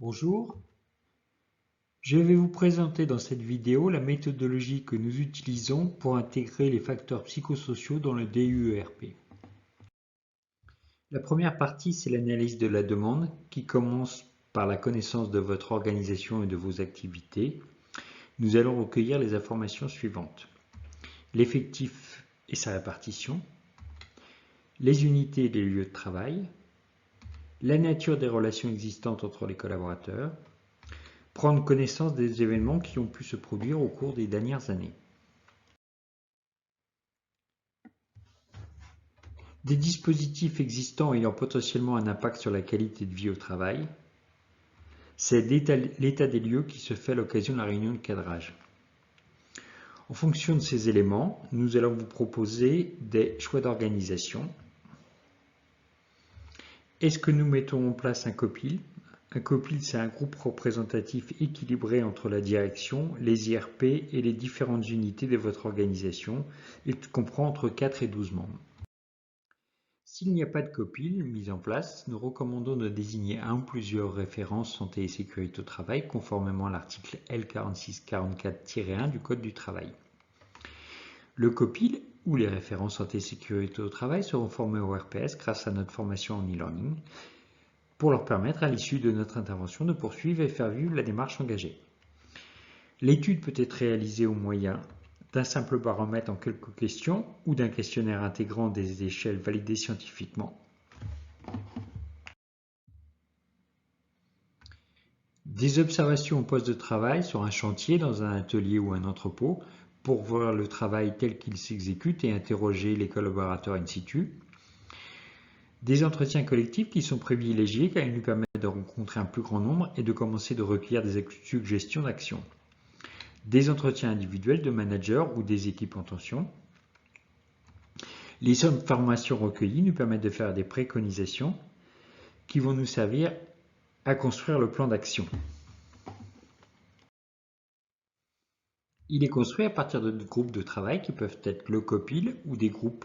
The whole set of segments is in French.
Bonjour, je vais vous présenter dans cette vidéo la méthodologie que nous utilisons pour intégrer les facteurs psychosociaux dans le DUERP. La première partie, c'est l'analyse de la demande qui commence par la connaissance de votre organisation et de vos activités. Nous allons recueillir les informations suivantes. L'effectif et sa répartition, les unités et les lieux de travail, la nature des relations existantes entre les collaborateurs, prendre connaissance des événements qui ont pu se produire au cours des dernières années. Des dispositifs existants ayant potentiellement un impact sur la qualité de vie au travail. C'est l'état des lieux qui se fait à l'occasion de la réunion de cadrage. En fonction de ces éléments, nous allons vous proposer des choix d'organisation. Est-ce que nous mettons en place un COPIL? Un COPIL, c'est un groupe représentatif équilibré entre la direction, les IRP et les différentes unités de votre organisation. Il comprend entre 4 et 12 membres. S'il n'y a pas de COPIL mis en place, nous recommandons de désigner un ou plusieurs références santé et sécurité au travail conformément à l'article L4644-1 du Code du travail. Le COPIL ou les références santé et sécurité au travail seront formés au RPS grâce à notre formation en e-learning pour leur permettre à l'issue de notre intervention de poursuivre et faire vivre la démarche engagée. L'étude peut être réalisée au moyen d'un simple baromètre en quelques questions ou d'un questionnaire intégrant des échelles validées scientifiquement. Des observations au poste de travail sur un chantier, dans un atelier ou un entrepôt pour voir le travail tel qu'il s'exécute et interroger les collaborateurs in situ. Des entretiens collectifs qui sont privilégiés car ils nous permettent de rencontrer un plus grand nombre et de commencer de recueillir des suggestions d'action. Des entretiens individuels de managers ou des équipes en tension. Les informations recueillies nous permettent de faire des préconisations qui vont nous servir à construire le plan d'action. Il est construit à partir de groupes de travail qui peuvent être le COPIL ou des groupes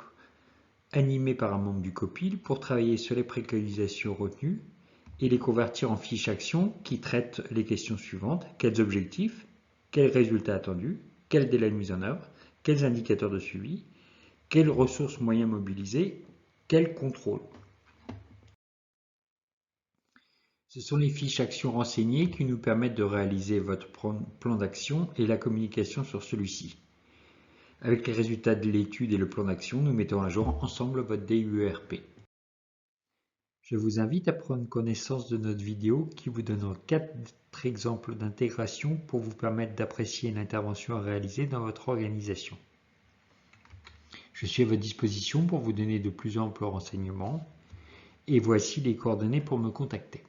animés par un membre du COPIL pour travailler sur les préconisations retenues et les convertir en fiches actions qui traitent les questions suivantes. Quels objectifs? Quels résultats attendus? Quel délai de mise en œuvre? Quels indicateurs de suivi? Quelles ressources moyens mobilisés? Quel contrôle? Ce sont les fiches actions renseignées qui nous permettent de réaliser votre plan d'action et la communication sur celui-ci. Avec les résultats de l'étude et le plan d'action, nous mettons à jour ensemble votre DUERP. Je vous invite à prendre connaissance de notre vidéo qui vous donnera 4 exemples d'intégration pour vous permettre d'apprécier l'intervention à réaliser dans votre organisation. Je suis à votre disposition pour vous donner de plus amples renseignements et voici les coordonnées pour me contacter.